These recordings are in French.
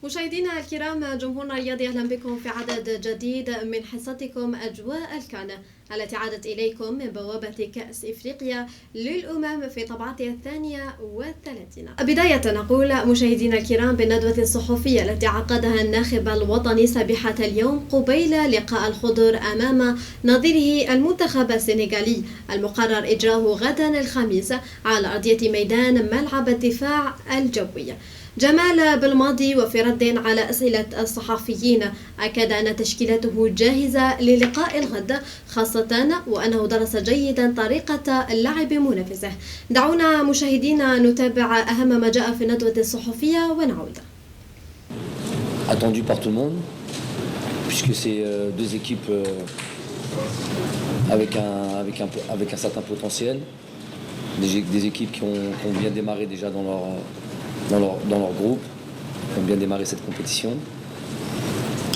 مشاهدينا الكرام، جمهورنا الرياضي أهلا بكم في عدد جديد من حصتكم أجواء الكان التي عادت إليكم من بوابة كأس إفريقيا للأمم في طبعتها 32. بداية نقول مشاهدينا الكرام بالندوة الصحفية التي عقدها الناخب الوطني صبيحة اليوم قبيل لقاء الخضر أمام نظيره المنتخب السنغالي المقرر إجراؤه غدا الخميس على أرضية ميدان ملعب الدفاع الجوي. جمال بالماضي وفي رد على أسئلة الصحفيين أكد أن تشكيلته جاهزة للقاء الغد، خاصة وأنه درس جيدا طريقة لعب منافسه. دعونا مشاهدينا نتابع أهم ما جاء في الندوة الصحفية ونعود. Attendu par tout le monde, puisque c'est deux équipes avec un certain potentiel, des équipes qui ont bien démarré déjà dans leur groupe, qui ont bien démarré cette compétition,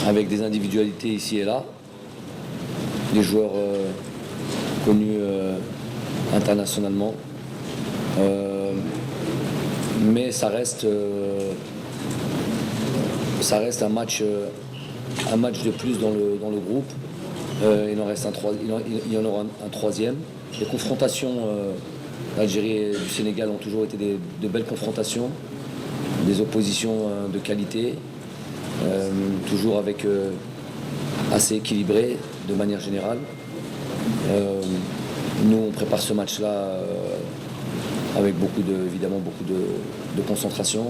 avec des individualités ici et là, des joueurs connus internationalement, mais ça reste un match de plus dans le groupe. Il y en aura un troisième. Les confrontations d'Algérie et du Sénégal ont toujours été de belles confrontations, des oppositions de qualité, toujours avec assez équilibré de manière générale. Nous on prépare ce match-là avec évidemment beaucoup de concentration,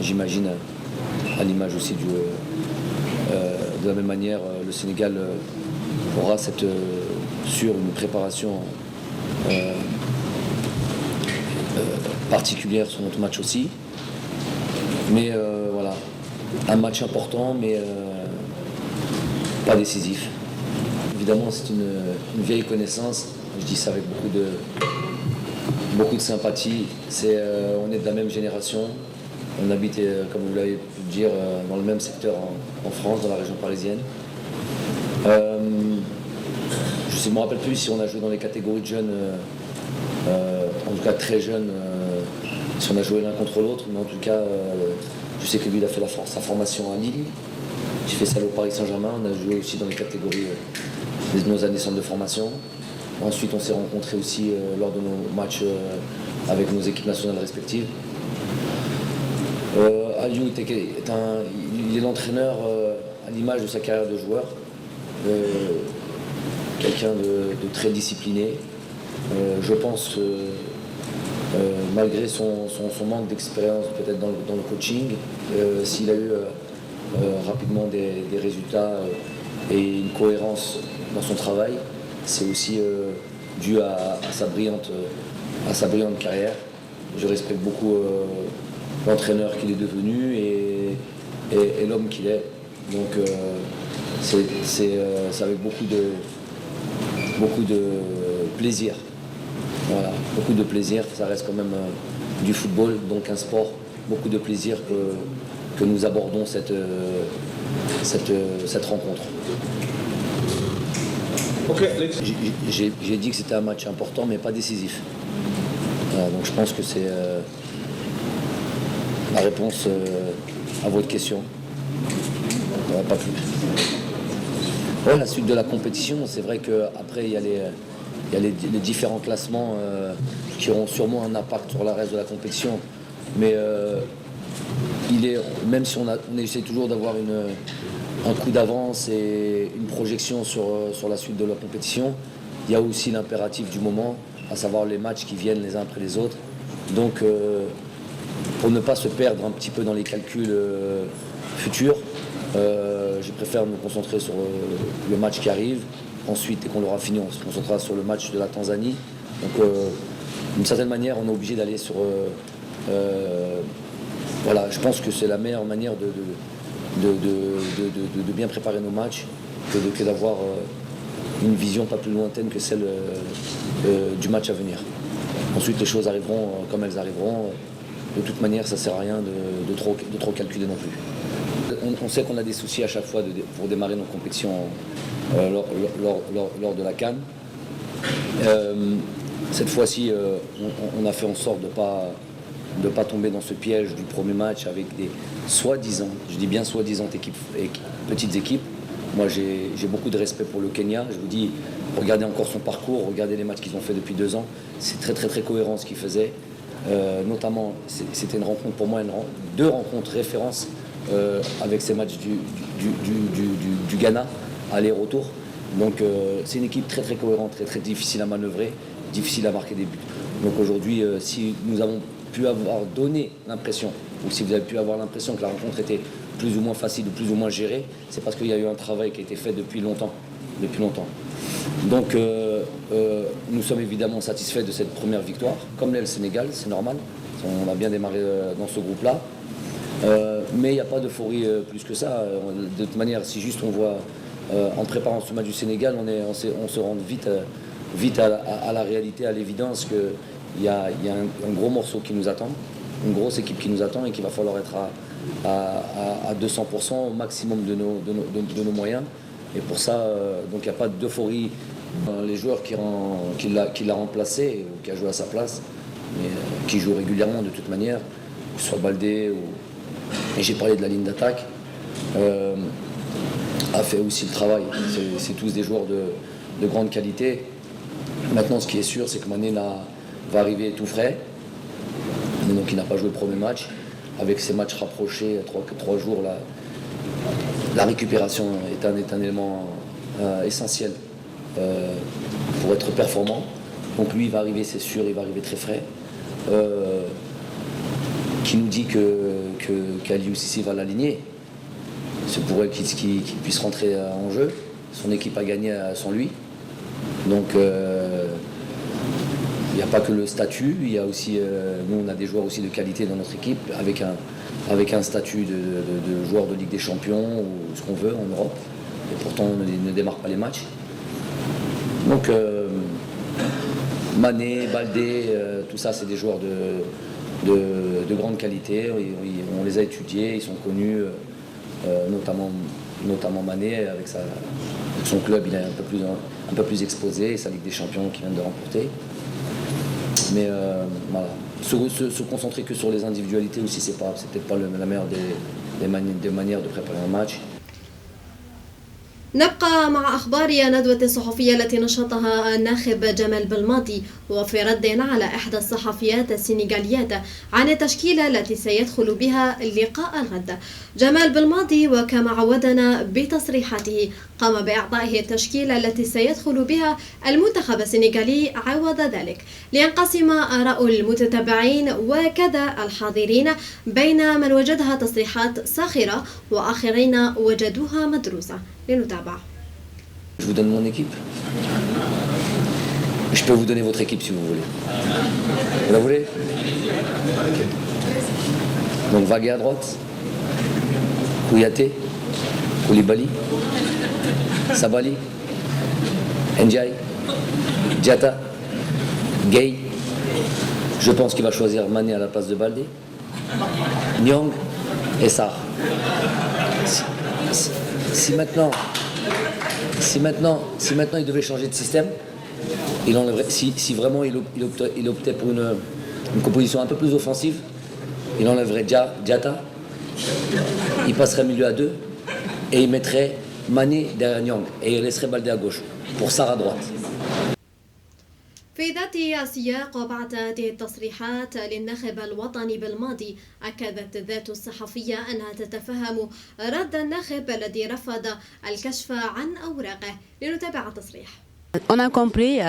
j'imagine, à l'image aussi de la même manière le Sénégal aura sur une préparation particulière sur notre match aussi. Mais voilà, un match important, mais pas décisif. Évidemment, c'est une vieille connaissance. Je dis ça avec beaucoup de sympathie. On est de la même génération. On habite, comme vous l'avez pu le dire, dans le même secteur en France, dans la région parisienne. Je ne me rappelle plus si on a joué dans les catégories de jeunes, en tout cas très jeunes, si on a joué l'un contre l'autre, mais en tout cas, je sais que lui, il a fait sa formation à Lille. J'ai fait ça au Paris Saint-Germain. On a joué aussi dans les catégories de nos années centre de formation. Ensuite, on s'est rencontrés aussi lors de nos matchs avec nos équipes nationales respectives. Aliou il est l'entraîneur à l'image de sa carrière de joueur. Quelqu'un de très discipliné. Je pense malgré son manque d'expérience peut-être dans le coaching, s'il a eu rapidement des résultats et une cohérence dans son travail, c'est aussi dû à sa brillante carrière. Je respecte beaucoup l'entraîneur qu'il est devenu et l'homme qu'il est. Donc c'est avec beaucoup de plaisir. Voilà, beaucoup de plaisir, ça reste quand même du football, donc un sport, beaucoup de plaisir que nous abordons cette rencontre. Okay. J'ai dit que c'était un match important mais pas décisif. Voilà, donc je pense que c'est la réponse à votre question. Pas plus. Ouais, la suite de la compétition, c'est vrai qu'après il y a les différents classements qui auront sûrement un impact sur le reste de la compétition. Mais même si on essaie toujours d'avoir un coup d'avance et une projection sur la suite de la compétition, il y a aussi l'impératif du moment, à savoir les matchs qui viennent les uns après les autres. Donc pour ne pas se perdre un petit peu dans les calculs futurs, je préfère me concentrer sur le match qui arrive. Ensuite, dès qu'on l'aura fini, on se concentrera sur le match de la Tanzanie. Donc, d'une certaine manière, on est obligé d'aller sur... voilà, je pense que c'est la meilleure manière de bien préparer nos matchs que d'avoir une vision pas plus lointaine que celle du match à venir. Ensuite, les choses arriveront comme elles arriveront. De toute manière, ça ne sert à rien de trop calculer non plus. On sait qu'on a des soucis à chaque fois pour démarrer nos compétitions lors de la CAN. Cette fois-ci, on a fait en sorte de de ne pas tomber dans ce piège du premier match avec des soi-disant, je dis bien soi-disant petites équipes. Moi j'ai beaucoup de respect pour le Kenya, je vous dis, regardez encore son parcours, regardez les matchs qu'ils ont fait depuis 2 ans, c'est très très très cohérent ce qu'ils faisaient. Notamment, c'était une rencontre pour moi, 2 rencontres références avec ces matchs du Ghana, aller-retour. Donc c'est une équipe très très cohérente, très très difficile à manœuvrer, difficile à marquer des buts. Donc aujourd'hui, si nous avons pu avoir donné l'impression, ou si vous avez pu avoir l'impression que la rencontre était plus ou moins facile ou plus ou moins gérée, c'est parce qu'il y a eu un travail qui a été fait depuis longtemps. Donc nous sommes évidemment satisfaits de cette première victoire, comme l'est le Sénégal, c'est normal. On a bien démarré dans ce groupe-là. Mais il n'y a pas d'euphorie plus que ça. De toute manière, si juste on voit, en préparant ce match du Sénégal, on se rend vite à la réalité, à l'évidence qu'il y a un gros morceau qui nous attend, une grosse équipe qui nous attend et qu'il va falloir être à 200% au maximum de nos moyens. Et pour ça, donc il n'y a pas d'euphorie. Les joueurs qui l'a remplacé ou qui a joué à sa place, mais qui jouent régulièrement de toute manière, que ce soit Baldé et j'ai parlé de la ligne d'attaque, a fait aussi le travail. C'est tous des joueurs de grande qualité. Maintenant, ce qui est sûr, c'est que Mané va arriver tout frais. Donc il n'a pas joué le premier match. Avec ces matchs rapprochés, 3 jours, la récupération est un élément essentiel pour être performant. Donc lui, il va arriver, c'est sûr, il va arriver très frais. Qui nous dit qu'Aliou Cissé va l'aligner. C'est pour elle qu'il puisse rentrer en jeu. Son équipe a gagné sans lui. Donc il n'y a pas que le statut, il y a aussi, nous on a des joueurs aussi de qualité dans notre équipe, avec un statut de joueur de Ligue des Champions ou ce qu'on veut en Europe. Et pourtant on ne démarre pas les matchs. Donc Mané, Baldé, tout ça c'est des joueurs de grande qualité. On les a étudiés, ils sont connus, notamment Mané avec son club, il est un peu plus exposé, sa Ligue des Champions qu'il vient de remporter. Mais voilà, se concentrer que sur les individualités aussi, c'est peut-être pas la meilleure des manières de préparer un match. نبقى مع أخبار ندوة الصحفية التي نشطها الناخب جمال بلماضي وفي رد على إحدى الصحفيات السنغاليات عن التشكيلة التي سيدخل بها لقاء الغد. جمال بلماضي وكما عودنا بتصريحاته قام بإعطائه التشكيلة التي سيدخل بها المنتخب السنغالي عوض ذلك، لينقسم آراء المتتبعين وكذا الحاضرين بين من وجدها تصريحات ساخرة وآخرين وجدوها مدروسة. لنتابع. Je vous donne mon équipe. Je peux vous donner votre équipe si vous voulez. Vous la voulez? Okay. Donc Vagué à droite, Kouyaté, Koulibaly, Sabali, Ndiaye, Diatta, Gueye. Je pense qu'il va choisir Mané à la place de Baldé, Nyang et Sarr. Si maintenant il devait changer de système, il enlèverait, si vraiment il optait pour une composition un peu plus offensive, il enlèverait Diatta, il passerait milieu à 2 et il mettrait Mané derrière Nyang et il laisserait Baldé à gauche pour Sarr à droite. في ذات السياق وبعد هذه التصريحات للناخب الوطني بالماضي، أكدت ذات الصحفية أنها تتفهم رد الناخب الذي رفض الكشف عن أوراقه. لنتابع التصريح. On a compris,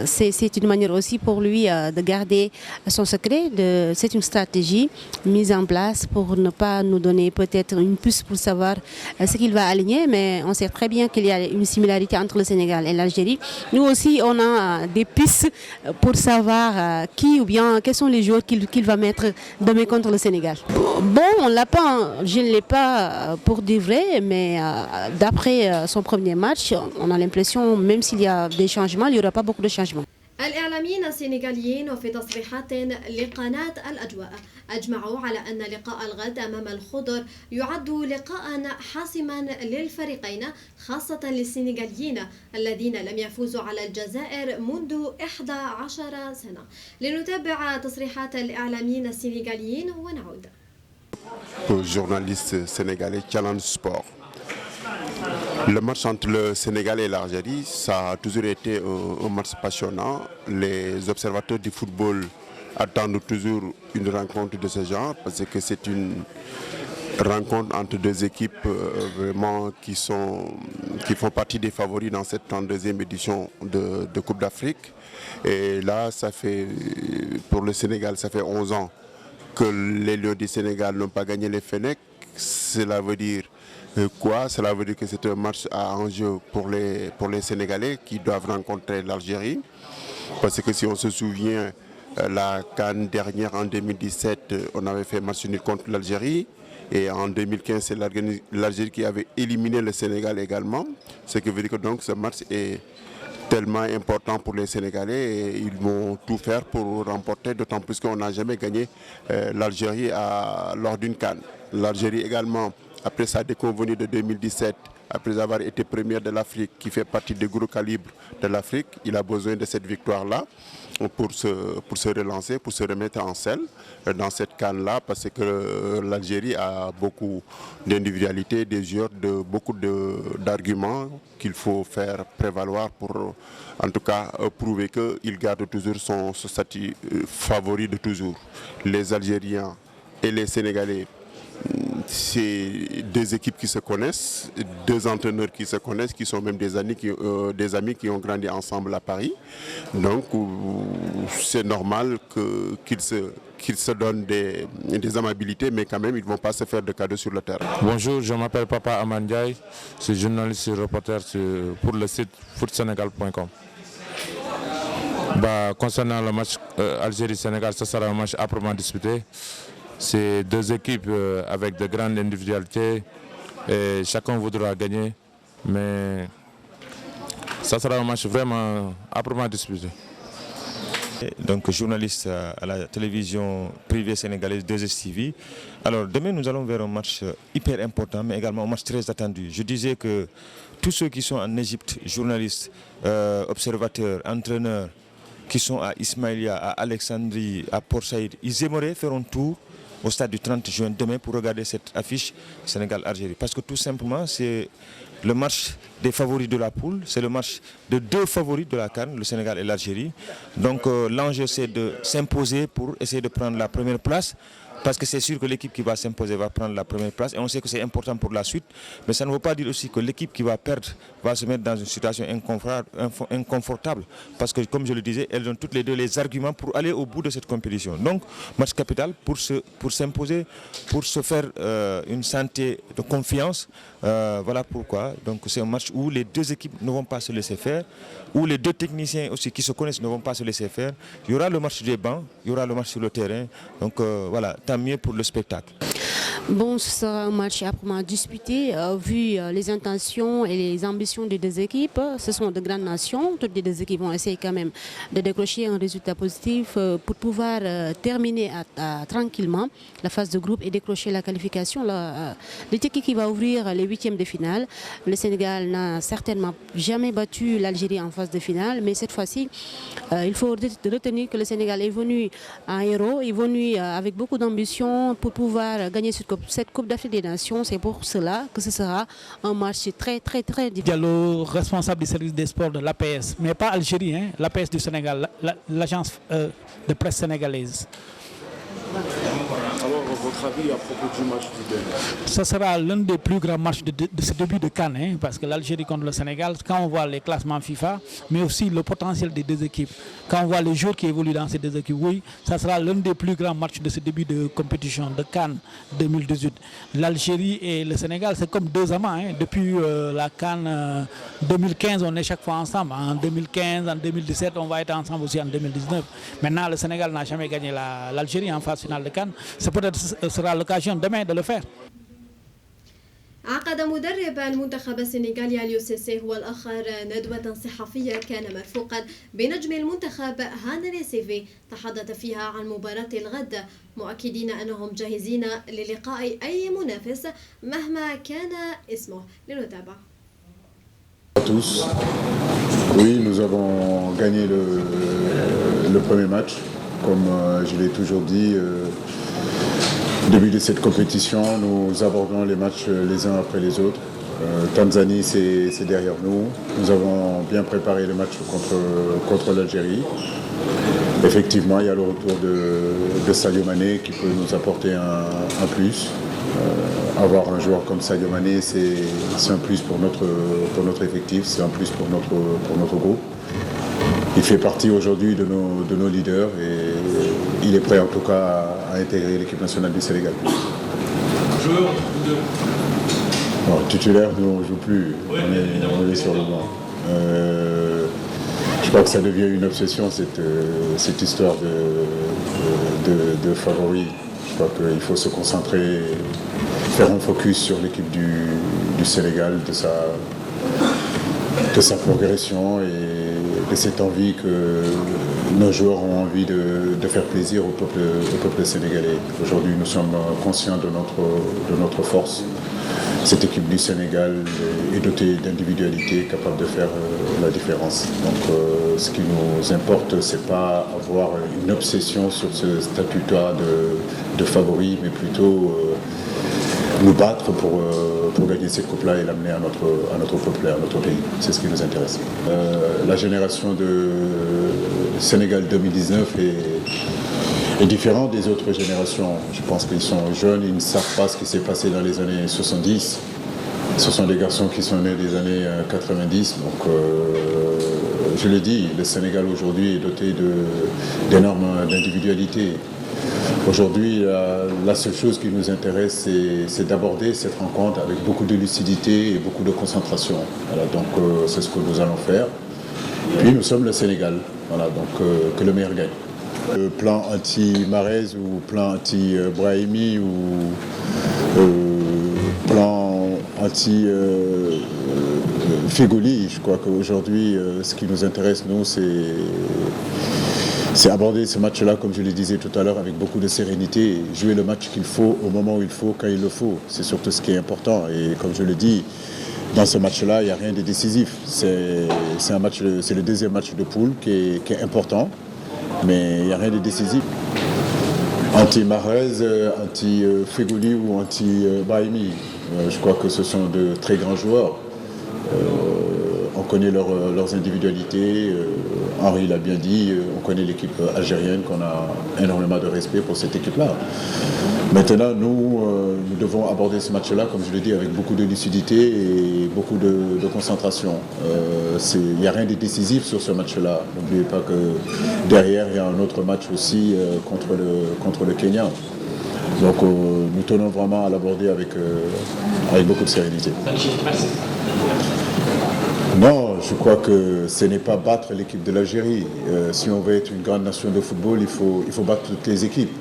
c'est une manière aussi pour lui de garder son secret. C'est une stratégie mise en place pour ne pas nous donner peut-être une puce pour savoir ce qu'il va aligner. Mais on sait très bien qu'il y a une similarité entre le Sénégal et l'Algérie. Nous aussi, on a des pistes pour savoir qui ou bien quels sont les joueurs qu'il va mettre demain contre le Sénégal. Bon, je ne l'ai pas pour de vrai, mais d'après son premier match, on a l'impression, même s'il y a des changements, il n'y aura pas beaucoup de changements. الإعلاميين السنغاليين وفي تصريحات لقناة الأجواء أجمعوا على أن لقاء الغد أمام الخضر يعد لقاء حاسما للفريقين، خاصة للسنغاليين الذين لم يفوزوا على الجزائر منذ 11 سنة. لنتابع تصريحات الإعلاميين السنغاليين ونعود. Journaliste sénégalais Challenge Sport. Le match entre le Sénégal et l'Algérie, ça a toujours été un match passionnant. Les observateurs du football attendent toujours une rencontre de ce genre parce que c'est une rencontre entre deux équipes vraiment qui font partie des favoris dans cette 32e édition de Coupe d'Afrique. Et là, pour le Sénégal, ça fait 11 ans que les Lions du Sénégal n'ont pas gagné les Fennecs. Cela veut dire quoi? Cela veut dire que c'est un match à enjeu pour les Sénégalais qui doivent rencontrer l'Algérie. Parce que si on se souvient, la CAN dernière en 2017, on avait fait match nul contre l'Algérie. Et en 2015, c'est l'Algérie qui avait éliminé le Sénégal également. Ce qui veut dire que donc ce match est tellement important pour les Sénégalais et ils vont tout faire pour remporter, d'autant plus qu'on n'a jamais gagné l'Algérie lors d'une CAN. L'Algérie également, après sa déconvenue de 2017, après avoir été première de l'Afrique, qui fait partie du gros calibre de l'Afrique, il a besoin de cette victoire-là pour se relancer, pour se remettre en selle dans cette CAN-là, parce que l'Algérie a beaucoup d'individualités, des joueurs, beaucoup d'arguments qu'il faut faire prévaloir pour, en tout cas, prouver qu'il garde toujours son statut favori de toujours. Les Algériens et les Sénégalais, c'est deux équipes qui se connaissent, deux entraîneurs qui se connaissent, qui sont même des amis qui ont grandi ensemble à Paris. Donc c'est normal qu'ils se donnent des amabilités, mais quand même ils ne vont pas se faire de cadeaux sur le terrain. Bonjour, je m'appelle Papa Amandiaï, je suis journaliste et reporter pour le site footsenegal.com. Concernant le match Algérie-Sénégal, ce sera un match âprement disputé. C'est deux équipes avec de grandes individualités et chacun voudra gagner, mais ça sera un match vraiment âprement disputé. Donc journaliste à la télévision privée sénégalaise 2STV. Alors demain nous allons vers un match hyper important mais également un match très attendu. Je disais que tous ceux qui sont en Égypte, journalistes, observateurs, entraîneurs, qui sont à Ismaïlia, à Alexandrie, à Port Saïd, ils aimeraient faire un tour au stade du 30 juin demain pour regarder cette affiche Sénégal-Algérie. Parce que tout simplement, c'est le match des favoris de la poule, c'est le match de deux favoris de la CAN, le Sénégal et l'Algérie. Donc l'enjeu c'est de s'imposer pour essayer de prendre la première place. Parce que c'est sûr que l'équipe qui va s'imposer va prendre la première place et on sait que c'est important pour la suite. Mais ça ne veut pas dire aussi que l'équipe qui va perdre va se mettre dans une situation inconfortable. Parce que comme je le disais, elles ont toutes les deux les arguments pour aller au bout de cette compétition. Donc match capital pour s'imposer, pour se faire une santé de confiance. Voilà pourquoi. Donc c'est un match où les deux équipes ne vont pas se laisser faire, où les deux techniciens aussi qui se connaissent ne vont pas se laisser faire. Il y aura le match des bancs, il y aura le match sur le terrain. Donc voilà, tant mieux pour le spectacle. Bon, ce sera un match âprement disputé, vu les intentions et les ambitions des deux équipes. Ce sont de grandes nations. Toutes les deux équipes vont essayer quand même de décrocher un résultat positif pour pouvoir terminer tranquillement la phase de groupe et décrocher la qualification. L'équipe qui va ouvrir les huitièmes de finale. Le Sénégal n'a certainement jamais battu l'Algérie en phase de finale, mais cette fois-ci, il faut retenir que le Sénégal est venu en héros, est venu avec beaucoup d'ambition pour pouvoir gagner cette Coupe d'Afrique des Nations. C'est pour cela que ce sera un match très difficile. Diallo, responsable du service des sports de l'APS, mais pas Algérie, hein, l'APS du Sénégal, l'agence de presse sénégalaise. Alors, votre avis à propos du match du demain? Ce sera l'un des plus grands matchs de ce début de CAN, hein, parce que l'Algérie contre le Sénégal, quand on voit les classements FIFA, mais aussi le potentiel des deux équipes, quand on voit les joueurs qui évoluent dans ces deux équipes, oui, ça sera l'un des plus grands matchs de ce début de compétition, de CAN 2018. L'Algérie et le Sénégal, c'est comme deux amants. Hein. Depuis la CAN 2015, on est chaque fois ensemble. En 2015, en 2017, on va être ensemble aussi en 2019. Maintenant, le Sénégal n'a jamais gagné l'Algérie en phase finale de CAN. C'est peut-être sera l'occasion demain de le faire. عقد مدرب المنتخب السنغالي أليو سيسي هو الآخر ندوة صحفية كان مرفوقا بنجم المنتخب هانري سيفي تحدث فيها عن مباراة الغد مؤكدين أنهم جاهزين للقاء أي منافس مهما كان اسمه. لنتابع. Tous. Oui, nous avons gagné le premier match. Comme je l'ai toujours dit, au début de cette compétition, nous abordons les matchs les uns après les autres. Tanzanie, c'est derrière nous. Nous avons bien préparé le match contre l'Algérie. Effectivement, il y a le retour de Sadio Mané qui peut nous apporter un plus. Avoir un joueur comme Sadio Mané, c'est un plus pour notre effectif, c'est un plus pour notre groupe. Il fait partie aujourd'hui de nos leaders et il est prêt en tout cas à intégrer l'équipe nationale du Sénégal. Non, titulaire, nous on ne joue plus, on est sur le banc. Je crois que ça devient une obsession cette histoire de favoris. Je crois qu'il faut se concentrer, faire un focus sur l'équipe du Sénégal, de sa progression et de cette envie que nos joueurs ont envie de faire plaisir au peuple sénégalais. Aujourd'hui, nous sommes conscients de notre force. Cette équipe du Sénégal est dotée d'individualités capables de faire la différence. Donc ce qui nous importe, ce n'est pas avoir une obsession sur ce statut-là de favori, mais plutôt nous battre pour gagner cette coupe-là et l'amener à notre peuple et à notre pays. C'est ce qui nous intéresse. La génération de Sénégal 2019 est différente des autres générations. Je pense qu'ils sont jeunes, ils ne savent pas ce qui s'est passé dans les années 70. Ce sont des garçons qui sont nés des années 90. Donc, je le dis, le Sénégal aujourd'hui est doté d'énormes individualités. Aujourd'hui, la seule chose qui nous intéresse, c'est d'aborder cette rencontre avec beaucoup de lucidité et beaucoup de concentration. Voilà, donc, c'est ce que nous allons faire. Puis, nous sommes le Sénégal. Voilà, donc, que le meilleur gagne. Le plan anti-Mahrez ou plan anti-Brahimi ou plan anti-Feghouli, je crois qu'aujourd'hui, ce qui nous intéresse, nous, c'est aborder ce match-là, comme je le disais tout à l'heure, avec beaucoup de sérénité, jouer le match qu'il faut au moment où il faut, quand il le faut. C'est surtout ce qui est important. Et comme je le dis, dans ce match-là, il n'y a rien de décisif. C'est le deuxième match de poule qui est important. Mais il n'y a rien de décisif. Anti-Mahrez, anti-Feghouli ou anti-Brahimi, je crois que ce sont de très grands joueurs. On connaît leurs individualités. Henri l'a bien dit, on connaît l'équipe algérienne, qu'on a énormément de respect pour cette équipe-là. Maintenant, nous devons aborder ce match-là, comme je le dis, avec beaucoup de lucidité et beaucoup de concentration. Il n'y a rien de décisif sur ce match-là. N'oubliez pas que derrière, il y a un autre match aussi contre le Kenya. Donc nous tenons vraiment à l'aborder avec beaucoup de sérénité. Non, je crois que ce n'est pas battre l'équipe de l'Algérie. Si on veut être une grande nation de football, il faut battre toutes les équipes.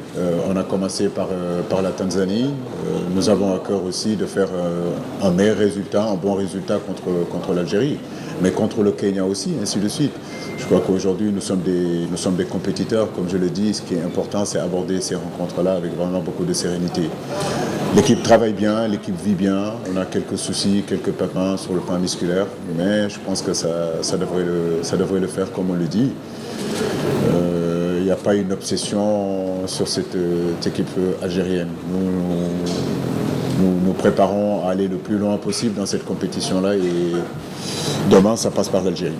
On a commencé par la Tanzanie. Nous avons à cœur aussi de faire un meilleur résultat, un bon résultat contre l'Algérie, mais contre le Kenya aussi, ainsi de suite. Je crois qu'aujourd'hui, nous sommes des compétiteurs. Comme je le dis, ce qui est important, c'est aborder ces rencontres-là avec vraiment beaucoup de sérénité. L'équipe travaille bien, l'équipe vit bien. On a quelques soucis, quelques pépins sur le plan musculaire, mais je pense que ça devrait le faire comme on le dit. Il n'y a pas une obsession sur cette équipe algérienne. Nous nous préparons à aller le plus loin possible dans cette compétition-là et demain, ça passe par l'Algérie.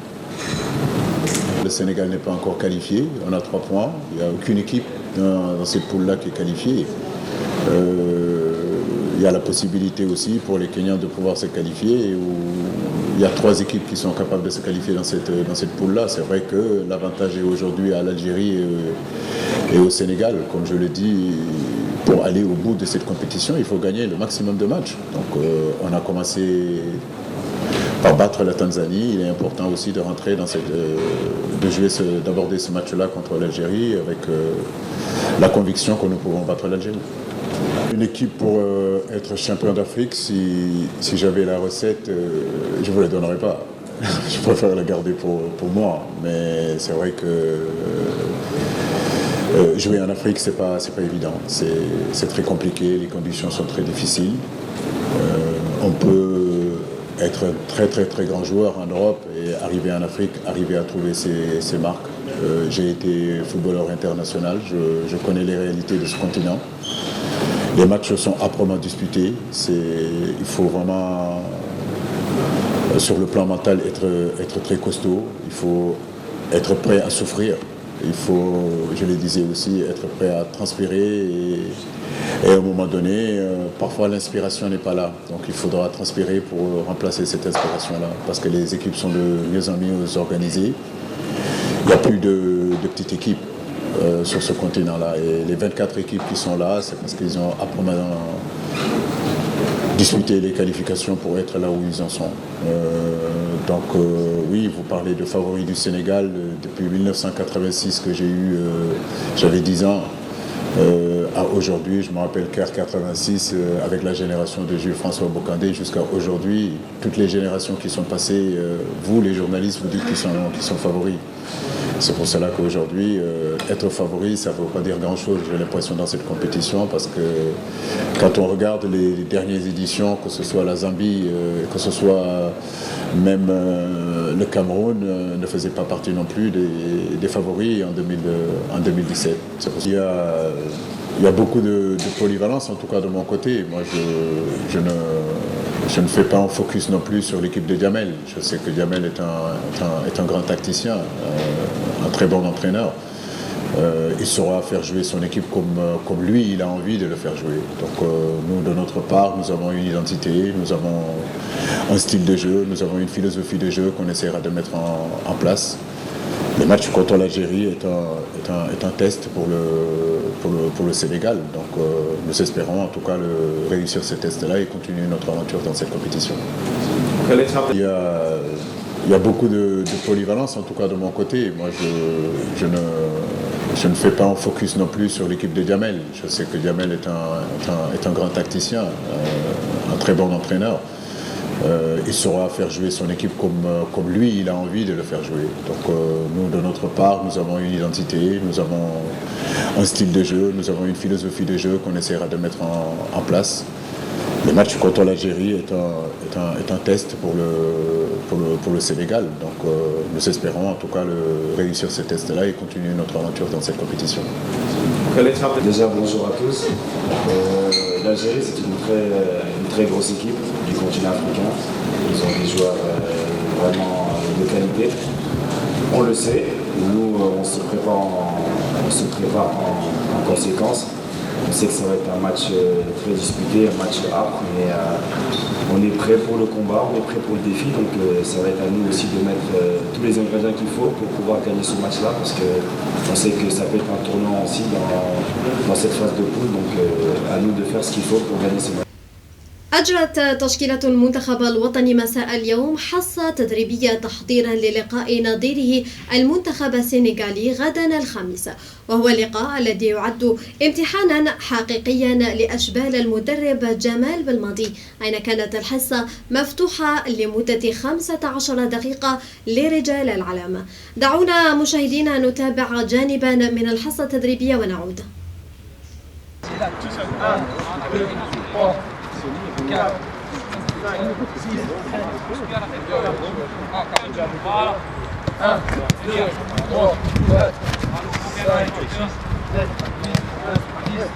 Le Sénégal n'est pas encore qualifié, on a 3 points. Il n'y a aucune équipe dans cette poule-là qui est qualifiée. Il y a la possibilité aussi pour les Kenyans de pouvoir se qualifier. Il y a 3 équipes qui sont capables de se qualifier dans cette poule-là. C'est vrai que l'avantage est aujourd'hui à l'Algérie et au Sénégal. Comme je le dis, pour aller au bout de cette compétition, il faut gagner le maximum de matchs. Donc on a commencé par battre la Tanzanie. Il est important aussi de rentrer dans d'aborder ce match-là contre l'Algérie avec la conviction que nous pouvons battre l'Algérie. Une équipe pour être champion d'Afrique, si j'avais la recette, je ne vous la donnerais pas. Je préfère la garder pour moi. Mais c'est vrai que jouer en Afrique, c'est pas évident. C'est très compliqué, les conditions sont très difficiles. On peut être un très très très grand joueur en Europe et arriver en Afrique, arriver à trouver ses marques. J'ai été footballeur international, je connais les réalités de ce continent. Les matchs sont âprement disputés. Il faut vraiment, sur le plan mental, être très costaud. Il faut être prêt à souffrir. Il faut, je le disais aussi, être prêt à transpirer et à un moment donné, parfois l'inspiration n'est pas là. Donc il faudra transpirer pour remplacer cette inspiration-là parce que les équipes sont de mieux en mieux organisées. Il n'y a plus de petites équipes sur ce continent-là. Et les 24 équipes qui sont là, c'est parce qu'ils ont âprement disputé les qualifications pour être là où ils en sont. Donc oui, vous parlez de favoris du Sénégal. Depuis 1986 que j'avais 10 ans, à aujourd'hui, je me rappelle qu'à 86, avec la génération de Jules François Bocandé, jusqu'à aujourd'hui, toutes les générations qui sont passées, vous les journalistes, vous dites qu'ils sont favoris. C'est pour cela qu'aujourd'hui, être favori, ça ne veut pas dire grand-chose, j'ai l'impression, dans cette compétition, parce que quand on regarde les dernières éditions, que ce soit la Zambie, que ce soit même le Cameroun, ne faisait pas partie non plus des favoris en 2017. C'est pour ça qu'il y a beaucoup de polyvalence, en tout cas de mon côté. Moi, je ne fais pas un focus non plus sur l'équipe de Djamel. Je sais que Djamel est un grand tacticien, un très bon entraîneur. Il saura faire jouer son équipe comme lui, il a envie de le faire jouer. Donc nous, de notre part, nous avons une identité, nous avons un style de jeu, nous avons une philosophie de jeu qu'on essaiera de mettre en place. Le match contre l'Algérie est un test pour le Sénégal. Donc nous espérons en tout cas réussir ce test-là et continuer notre aventure dans cette compétition. Il y a beaucoup de polyvalence, en tout cas de mon côté. Moi, je ne fais pas un focus non plus sur l'équipe de Djamel. Je sais que Djamel est un grand tacticien, un très bon entraîneur. Il saura faire jouer son équipe comme lui, il a envie de le faire jouer. Donc nous, de notre part, nous avons une identité, nous avons un style de jeu, nous avons une philosophie de jeu qu'on essaiera de mettre en place. Le match contre l'Algérie est un test pour le Sénégal. Donc nous espérons en tout cas réussir ce test-là et continuer notre aventure dans cette compétition. Déjà, bonjour à tous. L'Algérie, c'est une très grosse équipe du continent africain. Ils ont des joueurs vraiment de qualité. On le sait. Nous, on se prépare en conséquence. On sait que ça va être un match très disputé, un match âpre, mais on est prêt pour le combat, on est prêt pour le défi, donc ça va être à nous aussi de mettre tous les ingrédients qu'il faut pour pouvoir gagner ce match-là, parce qu'on sait que ça peut être un tournant aussi dans cette phase de poule, donc à nous de faire ce qu'il faut pour gagner ce match. أجرت تشكيلة المنتخب الوطني مساء اليوم حصة تدريبية تحضيرا للقاء نظيره المنتخب السنغالي غدا الخميس، وهو اللقاء الذي يعد امتحانا حقيقيا لأشبال المدرب جمال بلماضي، أين كانت الحصة مفتوحة لمدة 15 دقيقة لرجال العلم. دعونا مشاهدينا نتابع جانبا من الحصة التدريبية ونعود. 4, 5, 6, 1, 2, 3, 4, 5, 6, 7, 8, 9, 10.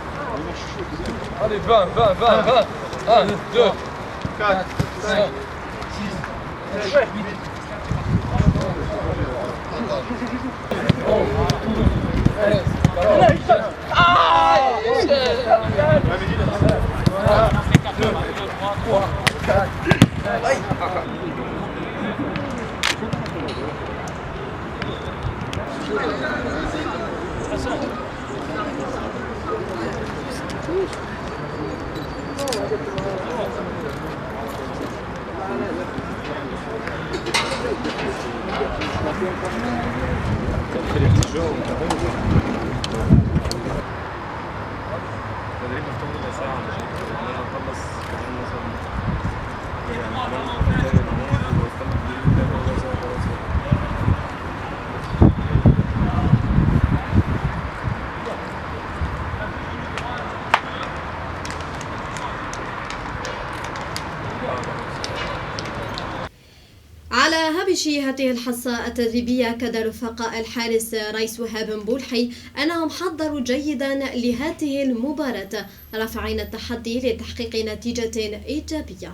Allez, 20, 20, 20, 20. 1, 2, 4, 5, 6, 7, 8. التدريب مفتوح ربع ساعة عشان لما نخلص كمان مثلا يعني كمان نتابع هناك ونتكلم في ربع ساعة خلاص. على هامش هذه الحصة التدريبية أكد رفقاء الحارس رئيس وهاب بولحي أنهم حضروا جيدا لهذه المباراة رافعين التحدي لتحقيق نتيجة إيجابية.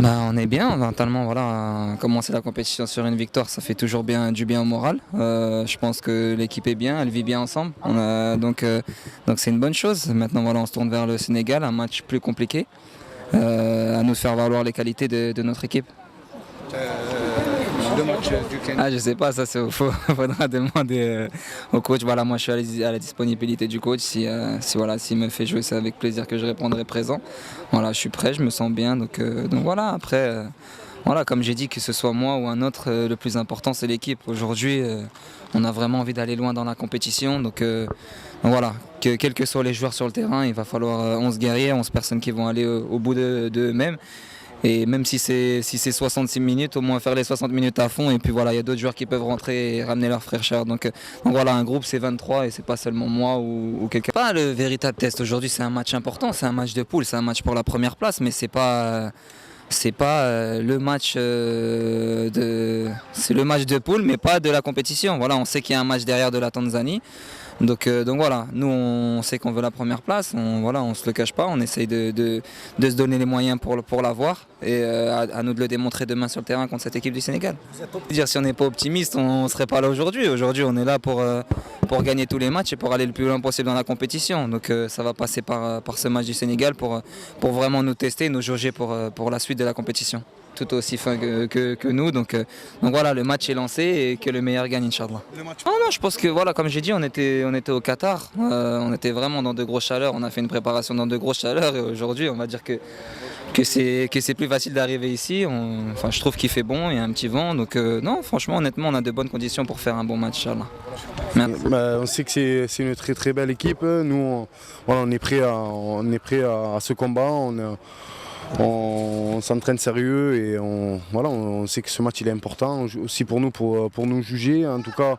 On est bien mentalement, voilà, commencer la compétition sur une victoire, ça fait toujours du bien au moral. Je pense que l'équipe est bien, elle vit bien ensemble, donc c'est une bonne chose. Maintenant voilà, on se tourne vers le Sénégal, un match plus compliqué, à nous de faire valoir les qualités de notre équipe. Ah, je sais pas, ça faudra demander au coach. Voilà, moi je suis à la disponibilité du coach. S'il me fait jouer, c'est avec plaisir que je répondrai présent. Voilà, je suis prêt, je me sens bien. Donc voilà, après, voilà, comme j'ai dit, que ce soit moi ou un autre, le plus important c'est l'équipe. Aujourd'hui, on a vraiment envie d'aller loin dans la compétition. Donc voilà, quels que soient les joueurs sur le terrain, il va falloir 11 guerriers, 11 personnes qui vont aller au bout d'eux-mêmes. Et même si c'est 66 minutes, au moins faire les 60 minutes à fond. Et puis voilà, il y a d'autres joueurs qui peuvent rentrer et ramener leurs frères chers. Donc voilà, un groupe c'est 23 et c'est pas seulement moi ou quelqu'un. Pas le véritable test aujourd'hui, c'est un match important, c'est un match de poule, c'est un match pour la première place, mais c'est pas le match c'est le match de poule, mais pas de la compétition. Voilà, on sait qu'il y a un match derrière de la Tanzanie. Donc voilà, nous on sait qu'on veut la première place, on se le cache pas, on essaye de se donner les moyens pour l'avoir et à nous de le démontrer demain sur le terrain contre cette équipe du Sénégal. Dire si on n'est pas optimiste, on ne serait pas là aujourd'hui. Aujourd'hui on est là pour gagner tous les matchs et pour aller le plus loin possible dans la compétition. Donc ça va passer par ce match du Sénégal pour vraiment nous tester, nous jauger pour la suite de la compétition. Tout aussi fin que nous, donc voilà, le match est lancé et que le meilleur gagne, Inch'Allah. Non, je pense que voilà, comme j'ai dit, on était au Qatar, on était vraiment dans de grosses chaleurs, on a fait une préparation dans de grosses chaleurs et aujourd'hui on va dire que c'est plus facile d'arriver ici. Je trouve qu'il fait bon, il y a un petit vent, donc non, franchement, honnêtement, on a de bonnes conditions pour faire un bon match, Inch'Allah. On sait que c'est une très très belle équipe, nous on est prêt à ce combat. On s'entraîne sérieux et on sait que ce match il est important aussi pour nous juger. En tout cas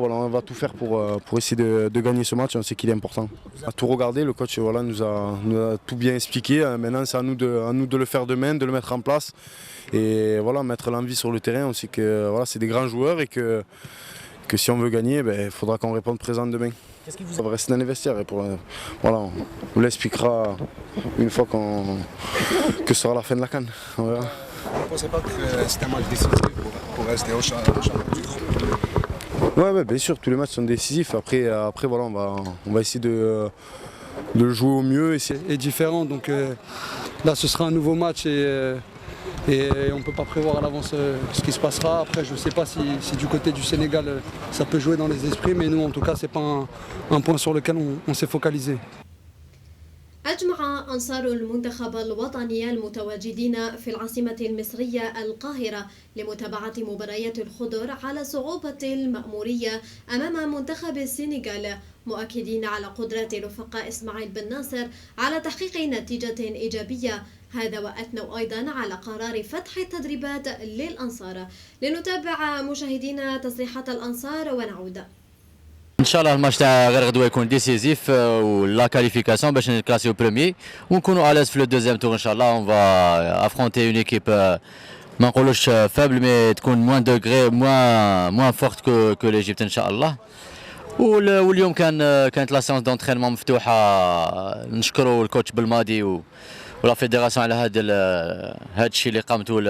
voilà, on va tout faire pour essayer de gagner ce match. On sait qu'il est important. On a tout regardé, le coach voilà, nous a tout bien expliqué. Maintenant c'est à nous de le faire demain, de le mettre en place et voilà, mettre l'envie sur le terrain. On sait que voilà, c'est des grands joueurs et que si on veut gagner, il faudra qu'on réponde présent demain. Ça va rester dans les vestiaires et voilà, on vous l'expliquera une fois que ce sera la fin de la CAN. Vous ne pensez pas que c'est un match décisif pour rester au champion du groupe? Ouais, bien sûr, tous les matchs sont décisifs. Après voilà, on va essayer de jouer au mieux. Et différent, donc là ce sera un nouveau match et on ne peut pas prévoir à l'avance ce qui se passera. Après, je ne sais pas si du côté du Sénégal, ça peut jouer dans les esprits, mais nous, en tout cas, ce n'est pas un point sur lequel on s'est focalisé. أجمع أنصار المنتخب الوطني المتواجدين في العاصمة المصرية القاهرة لمتابعة مباريات الخضر على صعوبة المأمورية أمام منتخب السنغال، مؤكدين على قدرات رفقاء إسماعيل بن ناصر على تحقيق نتيجة إيجابية. هذا وأثنوا أيضا على قرار فتح التدريبات للأنصار. لنتابع مشاهدينا تصريحات الأنصار ونعود. ان شاء الله الماتش تاع غير غدوه يكون ديسيزيف ولا كاليفيكاسيون باش نكلاسيو بروميي ونكونوا اليز في لو دوزيام تور ان شاء الله. اون فا افرونتي اون ايكيب ما نقولوش فابل مي تكون موان دوغري موان فورت كو ليجيبت ان شاء الله. واليوم كانت لا سيونس دونترينمون مفتوحه، نشكروا الكوتش بالماضي ولا فيدراسيون على هذا الشيء اللي قامتوا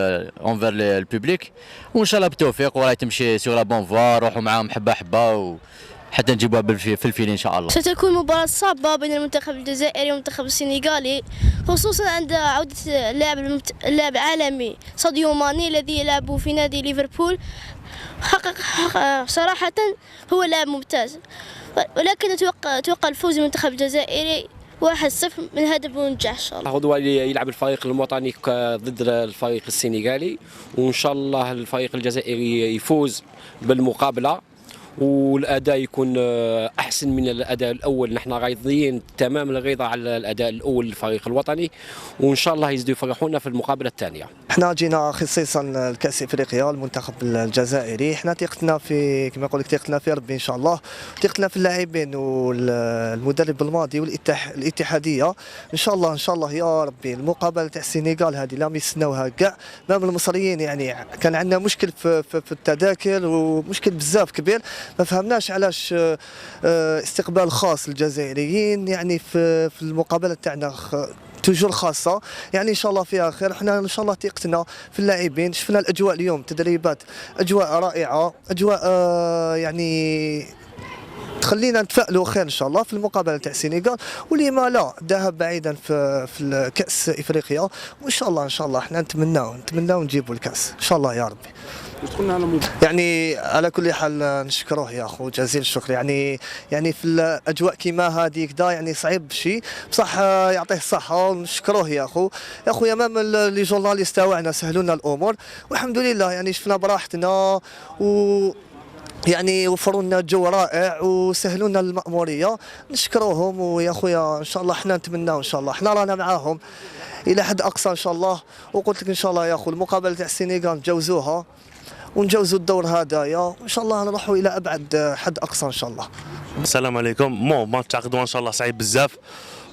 اونفير البوبليك، وان شاء الله بالتوفيق وراهي تمشي سور لا بون فوا. روحوا معاهم حبه حبه حتى نجيبوها في الفيل ان شاء الله. ستكون مباراة صعبة بين المنتخب الجزائري والمنتخب السنغالي، خصوصا عند عودة اللاعب العالمي ساديو ماني الذي يلعب في نادي ليفربول. حقق صراحة هو لاعب ممتاز، ولكن أتوقع الفوز بالمنتخب الجزائري 1-0 من هدف ونجح ان شاء الله. غدوة يلعب الفريق الوطني ضد الفريق السنغالي، وان شاء الله الفريق الجزائري يفوز بالمقابلة والاداء يكون احسن من الاداء الاول. نحن غايضين تمام الغيظه على الاداء الاول للفريق الوطني، وان شاء الله يزيدوا يفرحونا في المقابله الثانيه. احنا جينا خصيصا لكاس افريقيا المنتخب الجزائري، احنا ثقتنا في كما نقول لك ثقتنا في ربي ان شاء الله، ثقتنا في اللاعبين والمدرب الماضي والاتحاديه ان شاء الله. ان شاء الله يا ربي المقابله تاع السنغال هذه لا يستناوها كاع، مام المصريين يعني كان عندنا مشكل في التذاكر ومشكل بزاف كبير، ما فهمناش علاش استقبال خاص للجزائريين يعني في المقابله تاعنا توجور خاصه، يعني ان شاء الله فيها خير. احنا ان شاء الله ثقتنا في اللاعبين، شفنا الاجواء اليوم تدريبات اجواء رائعه، اجواء يعني تخلينا نتفائلوا خير ان شاء الله في المقابله تاع السنغال، ولما لا الذهاب بعيدا في كاس افريقيا، وان شاء الله احنا نتمناو نجيبوا الكاس ان شاء الله يا ربي. يعني على كل حال نشكروه يا اخو جزيل الشكر، يعني في الاجواء كيما هذيك دا يعني صعيب شيء بصح، يعطيه الصحه ونشكروه يا اخو امام لي جورناليست تاعنا سهلوا لنا الامور والحمد لله، يعني شفنا براحتنا يعني وفروا لنا جو رائع وسهلوا لنا المأموريه، نشكروهم. ويا خويا ان شاء الله احنا نتمناو ان شاء الله احنا رانا معاهم الى حد اقصى ان شاء الله، وقلت لك ان شاء الله يا اخو المقابله تاع السنغال نجوزوها ونجوزوا الدور هذايا وان شاء الله نروحوا الى ابعد حد اقصى ان شاء الله. السلام عليكم. ما تعقدوا ان شاء الله صعيب بزاف،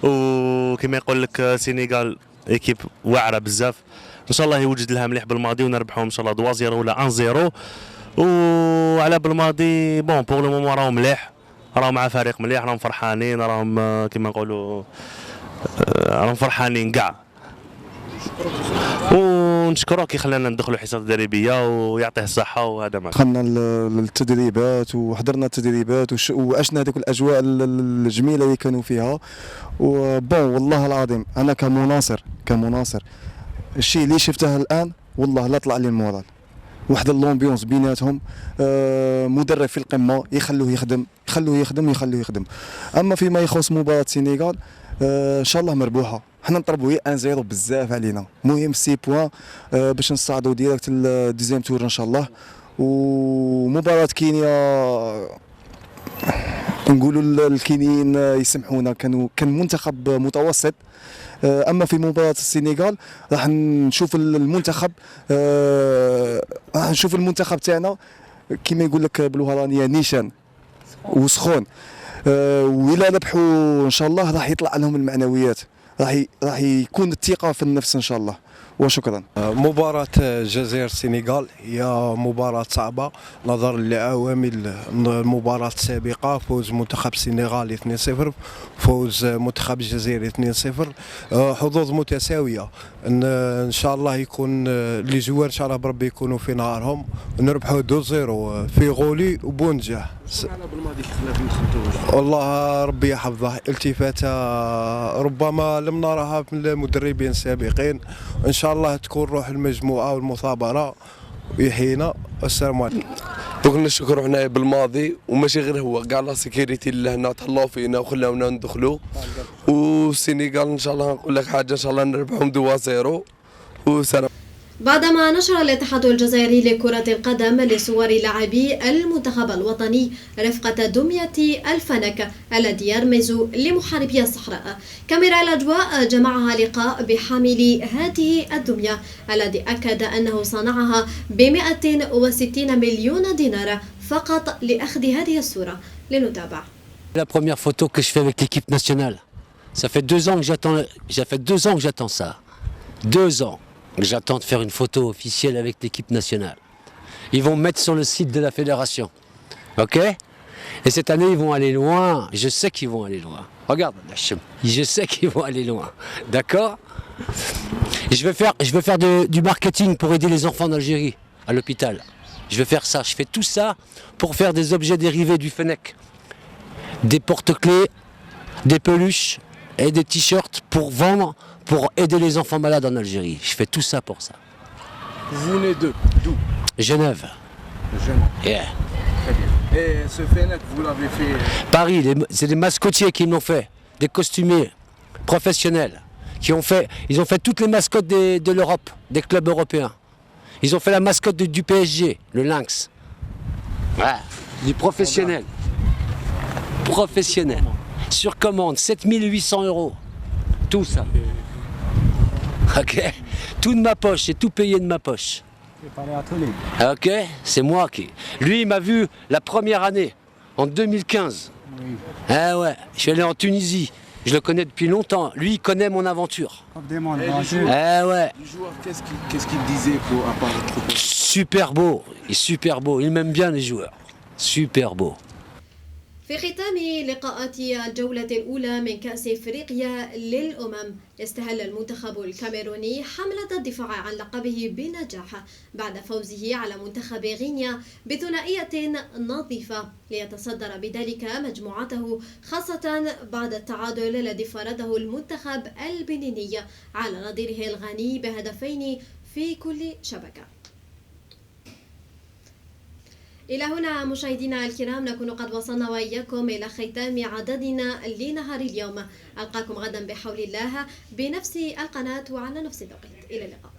وكما يقول لك السنغال ايكيب واعره بزاف، ان شاء الله يوجد لها مليح بالماضي ونربحوا ان شاء الله 2-0 ولا 1-0. وعلى بالماضي بون بور لو مومون راهم مليح، راهم مع فريق مليح، راهم فرحانين، راهم كما نقولوا راهم فرحانين كاع. ونشكروه كي خلانا ندخلوا حصه تدريبيه ويعطيه الصحه وهذا ما دخلنا للتدريبات وحضرنا التدريبات وعشنا هذوك الاجواء الجميله اللي كانوا فيها. وبون والله العظيم انا كمناصر الشيء اللي شفته الان والله لا طلع لي المورال، واحد اللومبيونس بيناتهم، مدرب في القمه يخلوه يخدم. اما فيما يخص مباراه السنغال ان شاء الله مربوحه، حنا نطلبوا هي 1-0 بزاف علينا، المهم 6 بوان باش نصعدوا ديريكت الديزيام تور ان شاء الله. ومباراه كينيا نقولوا الكينيين يسمحونا، كان منتخب متوسط. اما في مباراه السنغال راح نشوف المنتخب تاعنا كما يقول لك باللغه الرانيه نيشان وسخون، وإلا ربحوا ان شاء الله راح يطلع لهم المعنويات، راح يكون الثقه في النفس ان شاء الله. وشكرا. مباراة الجزائر السنغال هي مباراة صعبة نظرا لعوامل المباراة السابقة، فوز منتخب السنغال 2-0، فوز منتخب الجزائر 2-0، حظوظ متساوية. ان شاء الله يكون لي جوار ان شاء الله بربي يكونوا في نهارهم ونربحوا 2-0 في غولي وبونجاح. والله ربي يحفظه، التفاتة ربما لم نراها من المدربين السابقين، ان شاء الله تكون روح المجموعه والمثابره ويحيينا. السلام عليكم. دوك نشكروا حنايا بالماضي وماشي غير هو، كاع لا سيكيوريتي اللي هنا تهلاو فينا وخلاونا ندخلوا. والسنغال ان شاء الله نقول لك حاجه، ان شاء الله نربحهم 2-0 وسلام. بعدما نشر الاتحاد الجزائري لكرة القدم لصور لاعبي المنتخب الوطني رفقة دمية الفنك الذي يرمز لمحاربي الصحراء، كاميرا الأجواء جمعها لقاء بحامل هذه الدمية الذي أكد أنه صنعها ب160 مليون دينار فقط لأخذ هذه الصورة. لنتابع. La première photo que je fais avec l'équipe nationale. Ça fait 2 ans que j'attends ça. 2 ans. J'attends de faire une photo officielle avec l'équipe nationale. Ils vont mettre sur le site de la fédération. Ok? Et cette année, ils vont aller loin. Je sais qu'ils vont aller loin. Regarde, je sais qu'ils vont aller loin. D'accord? Je vais faire du marketing pour aider les enfants d'Algérie à l'hôpital. Je vais faire ça. Je fais tout ça pour faire des objets dérivés du Fennec. Des porte-clés, des peluches et des t-shirts pour vendre, pour aider les enfants malades en Algérie. Je fais tout ça pour ça. Vous venez d'où? Genève. Yeah. Très bien. Et ce Fennec, vous l'avez fait? Paris, c'est des mascotiers qui l'ont fait, des costumiers professionnels ils ont fait toutes les mascottes de l'Europe, des clubs européens. Ils ont fait la mascotte du PSG, le Lynx. Ouais. Du professionnel. Professionnel. Sur commande, 7800 €. Tout ça. Ok. Tout de ma poche, c'est tout payé de ma poche. Ok, c'est moi qui. Lui, il m'a vu la première année, en 2015. Ah ouais, je suis allé en Tunisie. Je le connais depuis longtemps. Lui, il connaît mon aventure. Ah ouais. Les joueurs, qu'est-ce qu'il disait à part être Super beau. Il est super beau. Il m'aime bien les joueurs. Super beau. في ختام لقاءات الجولة الأولى من كأس إفريقيا للأمم استهل المنتخب الكاميروني حملة الدفاع عن لقبه بنجاح بعد فوزه على منتخب غينيا بثنائية نظيفة ليتصدر بذلك مجموعته خاصة بعد التعادل الذي فرضه المنتخب البنيني على نظيره الغاني بهدفين في كل شبكة. إلى هنا مشاهدينا الكرام نكون قد وصلنا وإياكم إلى ختام عددنا لنهار اليوم. ألقاكم غدا بحول الله بنفس القناة وعلى نفس التوقيت. إلى اللقاء.